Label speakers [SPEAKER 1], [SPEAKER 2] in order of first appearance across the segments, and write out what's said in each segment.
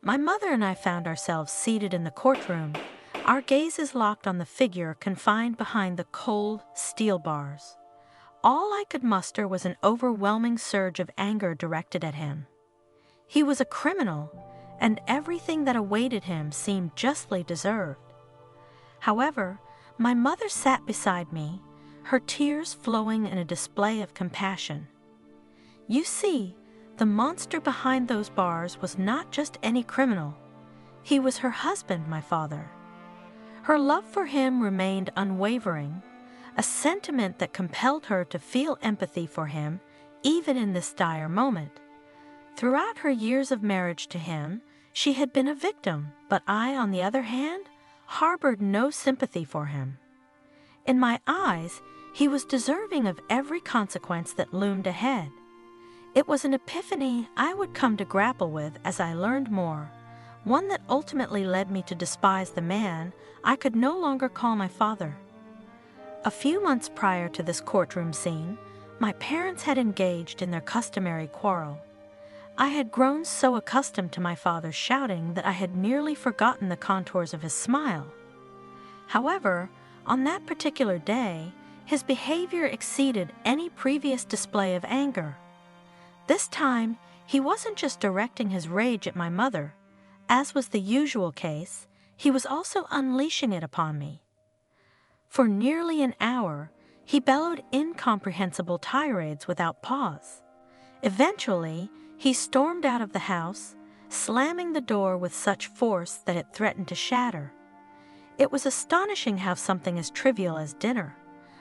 [SPEAKER 1] My mother and I found ourselves seated in the courtroom, our gazes locked on the figure confined behind the cold steel bars. All I could muster was an overwhelming surge of anger directed at him. He was a criminal, and everything that awaited him seemed justly deserved. However, my mother sat beside me, her tears flowing in a display of compassion. You see, the monster behind those bars was not just any criminal. He was her husband, my father. Her love for him remained unwavering, a sentiment that compelled her to feel empathy for him even in this dire moment. Throughout her years of marriage to him, she had been a victim, but I, on the other hand, harbored no sympathy for him. In my eyes, he was deserving of every consequence that loomed ahead. It was an epiphany I would come to grapple with as I learned more, one that ultimately led me to despise the man I could no longer call my father. A few months prior to this courtroom scene, my parents had engaged in their customary quarrel. I had grown so accustomed to my father's shouting that I had nearly forgotten the contours of his smile. However, on that particular day, his behavior exceeded any previous display of anger. This time, he wasn't just directing his rage at my mother. As was the usual case, he was also unleashing it upon me. For nearly an hour, he bellowed incomprehensible tirades without pause. Eventually, he stormed out of the house, slamming the door with such force that it threatened to shatter. It was astonishing how something as trivial as dinner,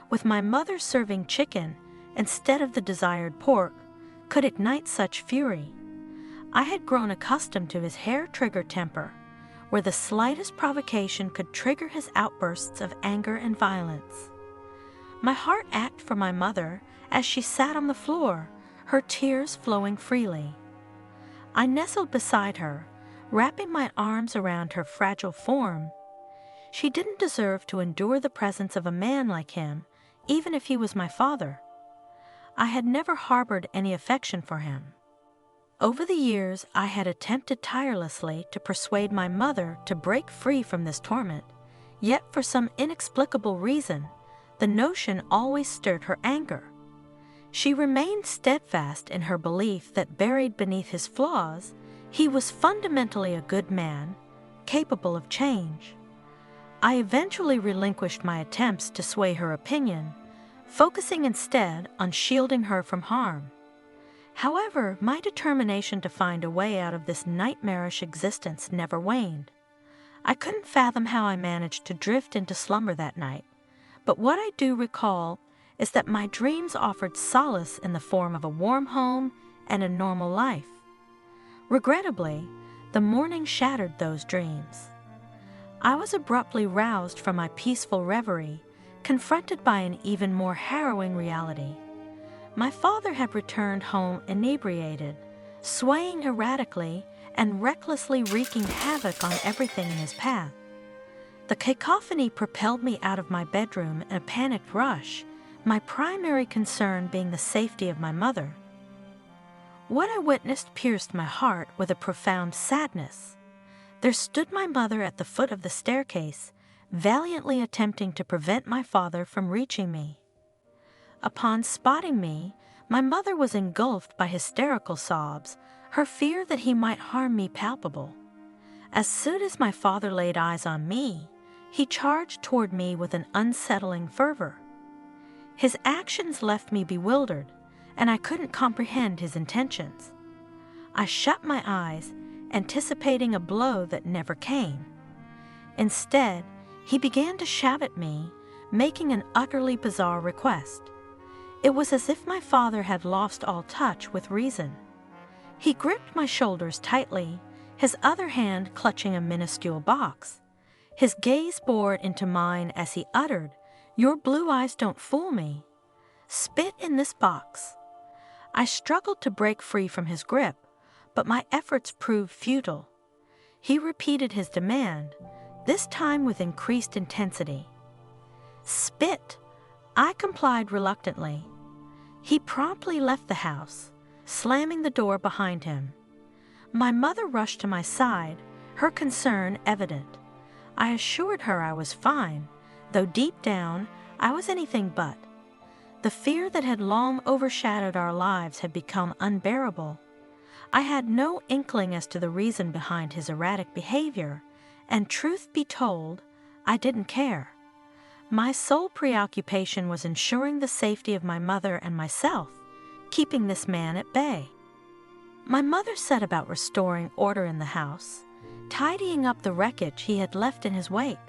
[SPEAKER 1] with my mother serving chicken instead of the desired pork, could ignite such fury. I had grown accustomed to his hair-trigger temper, where the slightest provocation could trigger his outbursts of anger and violence. My heart ached for my mother as she sat on the floor, her tears flowing freely. I nestled beside her, wrapping my arms around her fragile form. She didn't deserve to endure the presence of a man like him, even if he was my father. I had never harbored any affection for him. Over the years, I had attempted tirelessly to persuade my mother to break free from this torment, yet for some inexplicable reason, the notion always stirred her anger. She remained steadfast in her belief that buried beneath his flaws, he was fundamentally a good man, capable of change. I eventually relinquished my attempts to sway her opinion, focusing instead on shielding her from harm. However, my determination to find a way out of this nightmarish existence never waned. I couldn't fathom how I managed to drift into slumber that night, but what I do recall is that my dreams offered solace in the form of a warm home and a normal life. Regrettably, the morning shattered those dreams. I was abruptly roused from my peaceful reverie, confronted by an even more harrowing reality. My father had returned home inebriated, swaying erratically and recklessly wreaking havoc on everything in his path. The cacophony propelled me out of my bedroom in a panicked rush, my primary concern being the safety of my mother. What I witnessed pierced my heart with a profound sadness. There stood my mother at the foot of the staircase, valiantly attempting to prevent my father from reaching me. Upon spotting me, my mother was engulfed by hysterical sobs, her fear that he might harm me palpable. As soon as my father laid eyes on me, he charged toward me with an unsettling fervor. His actions left me bewildered, and I couldn't comprehend his intentions. I shut my eyes, anticipating a blow that never came. Instead, he began to shout at me, making an utterly bizarre request. It was as if my father had lost all touch with reason. He gripped my shoulders tightly, his other hand clutching a minuscule box. His gaze bored into mine as he uttered, "Your blue eyes don't fool me. Spit in this box." I struggled to break free from his grip, but my efforts proved futile. He repeated his demand, this time with increased intensity. "Spit!" I complied reluctantly. He promptly left the house, slamming the door behind him. My mother rushed to my side, her concern evident. I assured her I was fine, though deep down I was anything but. The fear that had long overshadowed our lives had become unbearable. I had no inkling as to the reason behind his erratic behavior, and truth be told, I didn't care. My sole preoccupation was ensuring the safety of my mother and myself, keeping this man at bay. My mother set about restoring order in the house, tidying up the wreckage he had left in his wake.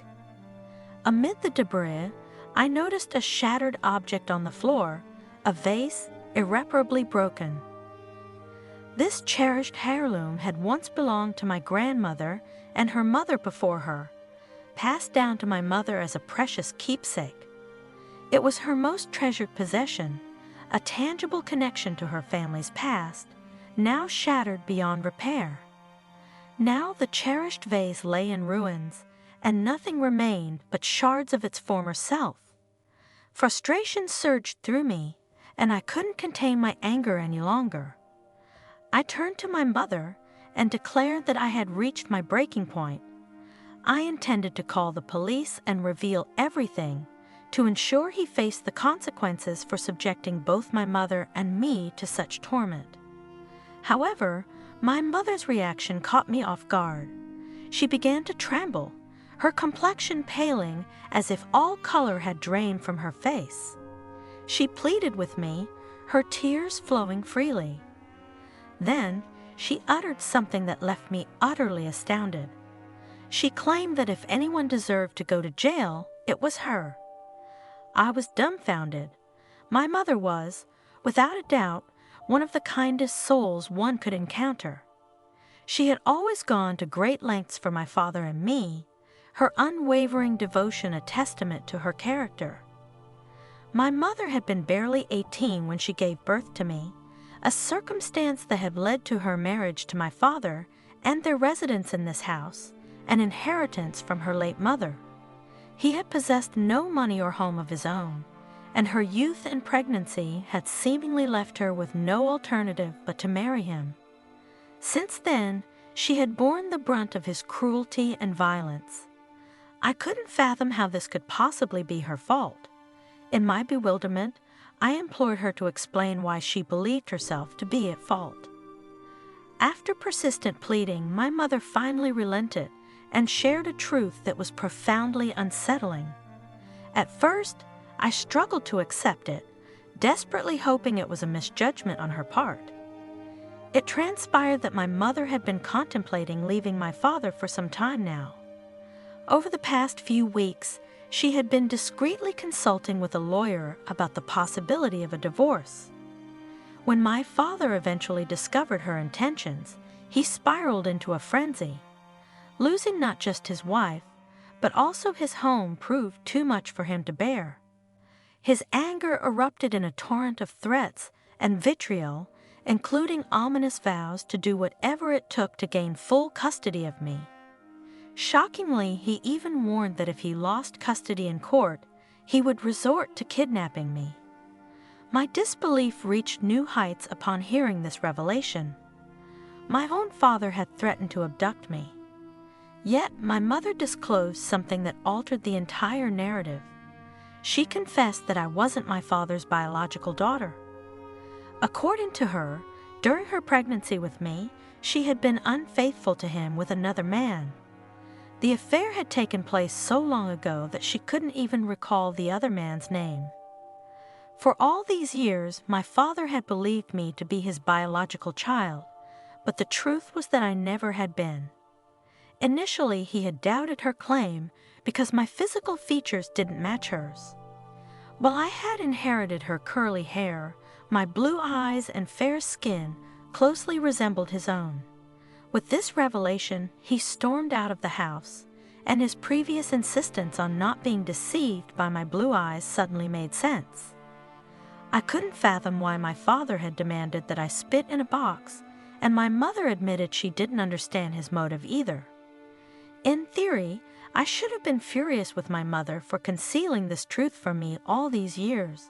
[SPEAKER 1] Amid the debris, I noticed a shattered object on the floor, a vase irreparably broken. This cherished heirloom had once belonged to my grandmother and her mother before her, passed down to my mother as a precious keepsake. It was her most treasured possession, a tangible connection to her family's past, now shattered beyond repair. Now the cherished vase lay in ruins, and nothing remained but shards of its former self. Frustration surged through me, and I couldn't contain my anger any longer. I turned to my mother and declared that I had reached my breaking point. I intended to call the police and reveal everything to ensure he faced the consequences for subjecting both my mother and me to such torment. However, my mother's reaction caught me off guard. She began to tremble, her complexion paling as if all color had drained from her face. She pleaded with me, her tears flowing freely. Then she uttered something that left me utterly astounded. She claimed that if anyone deserved to go to jail, it was her. I was dumbfounded. My mother was, without a doubt, one of the kindest souls one could encounter. She had always gone to great lengths for my father and me, her unwavering devotion a testament to her character. My mother had been barely 18 when she gave birth to me, a circumstance that had led to her marriage to my father and their residence in this house, an inheritance from her late mother. He had possessed no money or home of his own, and her youth and pregnancy had seemingly left her with no alternative but to marry him. Since then, she had borne the brunt of his cruelty and violence. I couldn't fathom how this could possibly be her fault. In my bewilderment, I implored her to explain why she believed herself to be at fault. After persistent pleading, my mother finally relented and shared a truth that was profoundly unsettling. At first, I struggled to accept it, desperately hoping it was a misjudgment on her part. It transpired that my mother had been contemplating leaving my father for some time now. Over the past few weeks, she had been discreetly consulting with a lawyer about the possibility of a divorce. When my father eventually discovered her intentions, he spiraled into a frenzy. Losing not just his wife, but also his home proved too much for him to bear. His anger erupted in a torrent of threats and vitriol, including ominous vows to do whatever it took to gain full custody of me. Shockingly, he even warned that if he lost custody in court, he would resort to kidnapping me. My disbelief reached new heights upon hearing this revelation. My own father had threatened to abduct me. Yet my mother disclosed something that altered the entire narrative. She confessed that I wasn't my father's biological daughter. According to her, during her pregnancy with me, she had been unfaithful to him with another man. The affair had taken place so long ago that she couldn't even recall the other man's name. For all these years, my father had believed me to be his biological child, but the truth was that I never had been. Initially, he had doubted her claim because my physical features didn't match hers. While I had inherited her curly hair, my blue eyes and fair skin closely resembled his own. With this revelation, he stormed out of the house, and his previous insistence on not being deceived by my blue eyes suddenly made sense. I couldn't fathom why my father had demanded that I spit in a box, and my mother admitted she didn't understand his motive either. In theory, I should have been furious with my mother for concealing this truth from me all these years,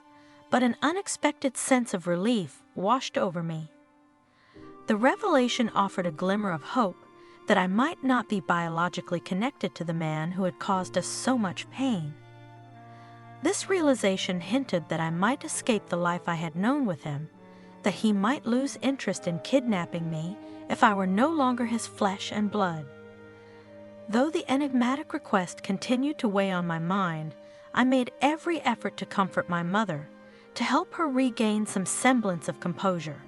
[SPEAKER 1] but an unexpected sense of relief washed over me. The revelation offered a glimmer of hope that I might not be biologically connected to the man who had caused us so much pain. This realization hinted that I might escape the life I had known with him, that he might lose interest in kidnapping me if I were no longer his flesh and blood. Though the enigmatic request continued to weigh on my mind, I made every effort to comfort my mother, to help her regain some semblance of composure.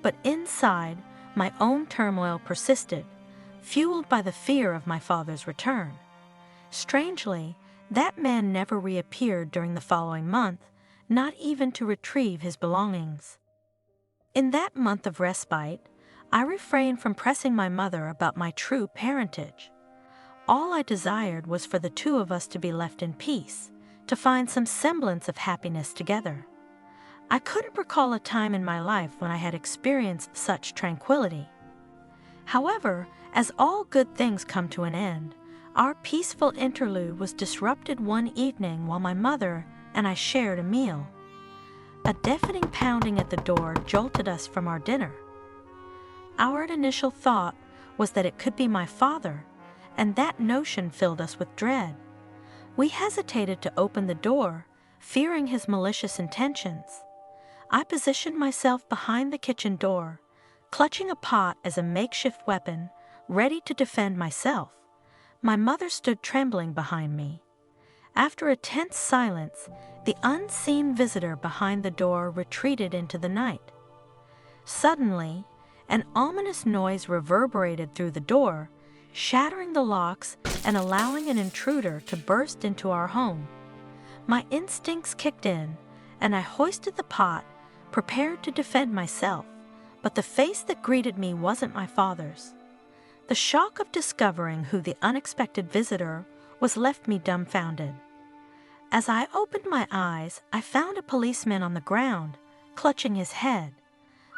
[SPEAKER 1] But inside, my own turmoil persisted, fueled by the fear of my father's return. Strangely, that man never reappeared during the following month, not even to retrieve his belongings. In that month of respite, I refrained from pressing my mother about my true parentage. All I desired was for the two of us to be left in peace, to find some semblance of happiness together. I couldn't recall a time in my life when I had experienced such tranquility. However, as all good things come to an end, our peaceful interlude was disrupted one evening while my mother and I shared a meal. A deafening pounding at the door jolted us from our dinner. Our initial thought was that it could be my father, and that notion filled us with dread. We hesitated to open the door, fearing his malicious intentions. I positioned myself behind the kitchen door, clutching a pot as a makeshift weapon, ready to defend myself. My mother stood trembling behind me. After a tense silence, the unseen visitor behind the door retreated into the night. Suddenly, an ominous noise reverberated through the door, shattering the locks and allowing an intruder to burst into our home. My instincts kicked in, and I hoisted the pot, prepared to defend myself, but the face that greeted me wasn't my father's. The shock of discovering who the unexpected visitor was left me dumbfounded. As I opened my eyes, I found a policeman on the ground, clutching his head.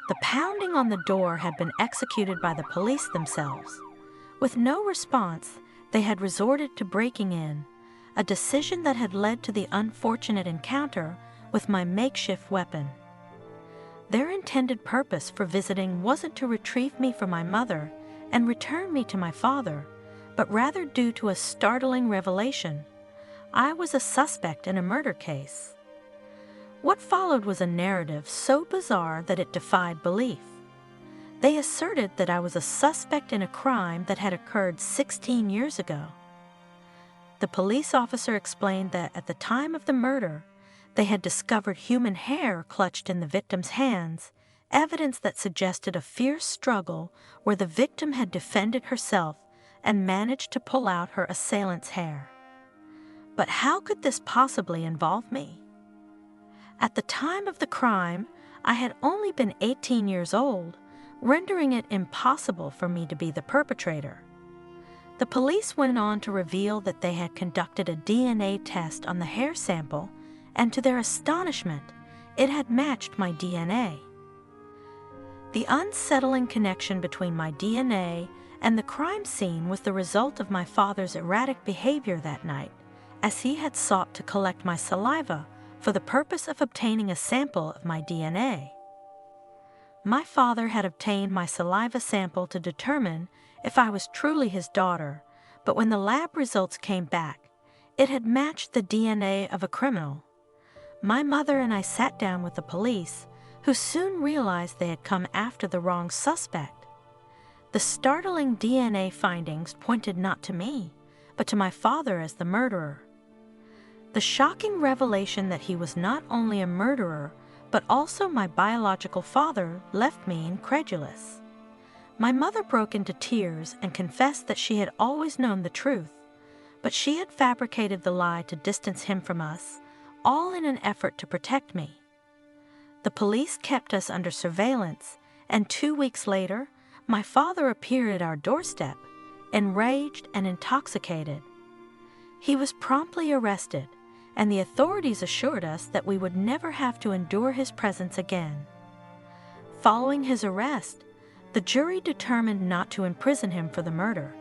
[SPEAKER 1] The pounding on the door had been executed by the police themselves. With no response, they had resorted to breaking in, a decision that had led to the unfortunate encounter with my makeshift weapon. Their intended purpose for visiting wasn't to retrieve me from my mother and return me to my father, but rather due to a startling revelation. I was a suspect in a murder case. What followed was a narrative so bizarre that it defied belief. They asserted that I was a suspect in a crime that had occurred 16 years ago. The police officer explained that at the time of the murder, they had discovered human hair clutched in the victim's hands, evidence that suggested a fierce struggle where the victim had defended herself and managed to pull out her assailant's hair. But how could this possibly involve me? At the time of the crime, I had only been 18 years old, rendering it impossible for me to be the perpetrator. The police went on to reveal that they had conducted a DNA test on the hair sample, and to their astonishment, it had matched my DNA. The unsettling connection between my DNA and the crime scene was the result of my father's erratic behavior that night, as he had sought to collect my saliva for the purpose of obtaining a sample of my DNA. My father had obtained my saliva sample to determine if I was truly his daughter, but when the lab results came back, it had matched the DNA of a criminal. My mother and I sat down with the police, who soon realized they had come after the wrong suspect. The startling DNA findings pointed not to me, but to my father as the murderer. The shocking revelation that he was not only a murderer, but also my biological father left me incredulous. My mother broke into tears and confessed that she had always known the truth, but she had fabricated the lie to distance him from us, all in an effort to protect me. The police kept us under surveillance, and 2 weeks later, my father appeared at our doorstep, enraged and intoxicated. He was promptly arrested, and the authorities assured us that we would never have to endure his presence again. Following his arrest, the jury determined not to imprison him for the murder.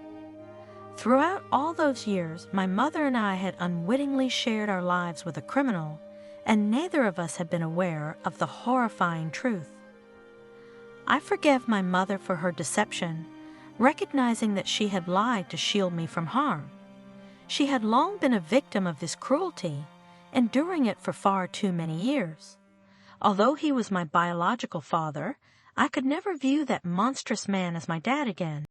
[SPEAKER 1] Throughout all those years, my mother and I had unwittingly shared our lives with a criminal, and neither of us had been aware of the horrifying truth. I forgave my mother for her deception, recognizing that she had lied to shield me from harm. She had long been a victim of this cruelty, enduring it for far too many years. Although he was my biological father, I could never view that monstrous man as my dad again.